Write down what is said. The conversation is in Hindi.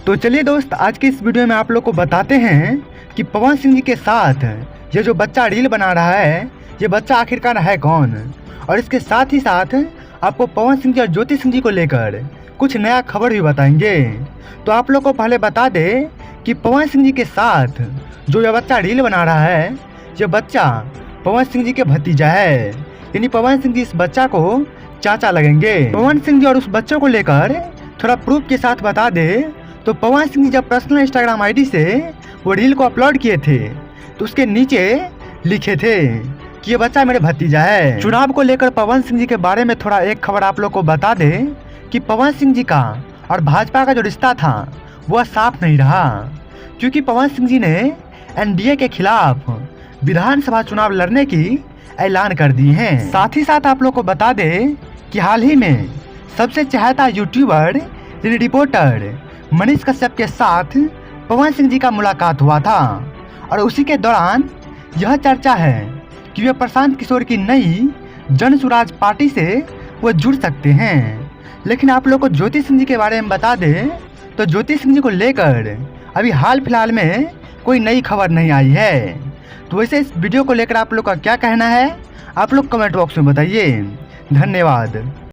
तो चलिए दोस्त, आज के इस वीडियो में आप लोग को बताते हैं कि पवन सिंह जी के साथ ये जो बच्चा रील बना रहा है, ये बच्चा आखिरकार है कौन। और इसके साथ ही साथ आपको पवन सिंह जी और ज्योति सिंह जी को लेकर कुछ नया खबर भी बताएंगे। तो आप लोग को पहले बता दें कि पवन सिंह जी के साथ जो ये बच्चा रील बना रहा है, ये बच्चा पवन सिंह जी के भतीजा है। यानी पवन सिंह जी इस बच्चा को चाचा लगेंगे। पवन सिंह जी और उस बच्चे को लेकर थोड़ा प्रूफ के साथ बता दे तो पवन सिंह जी जब पर्सनल इंस्टाग्राम आईडी से वो रील को अपलोड किए थे तो उसके नीचे लिखे थे कि ये बच्चा मेरे भतीजा है। चुनाव को लेकर पवन सिंह जी के बारे में थोड़ा एक खबर आप लोग को बता दे कि पवन सिंह जी का और भाजपा का जो रिश्ता था वह साफ नहीं रहा, क्योंकि पवन सिंह जी ने एनडीए के खिलाफ विधानसभा चुनाव लड़ने की ऐलान कर दी है। साथ ही साथ आप लोग को बता दे कि हाल ही में सबसे चाहता यूट्यूबर रिपोर्टर मनीष कश्यप के साथ पवन सिंह जी का मुलाकात हुआ था और उसी के दौरान यह चर्चा है कि वे प्रशांत किशोर की नई जन स्वराज पार्टी से वो जुड़ सकते हैं। लेकिन आप लोग को ज्योति सिंह जी के बारे में बता दें तो ज्योति सिंह जी को लेकर अभी हाल फिलहाल में कोई नई खबर नहीं आई है। तो वैसे इस वीडियो को लेकर आप लोग का क्या कहना है, आप लोग कमेंट बॉक्स में बताइए। धन्यवाद।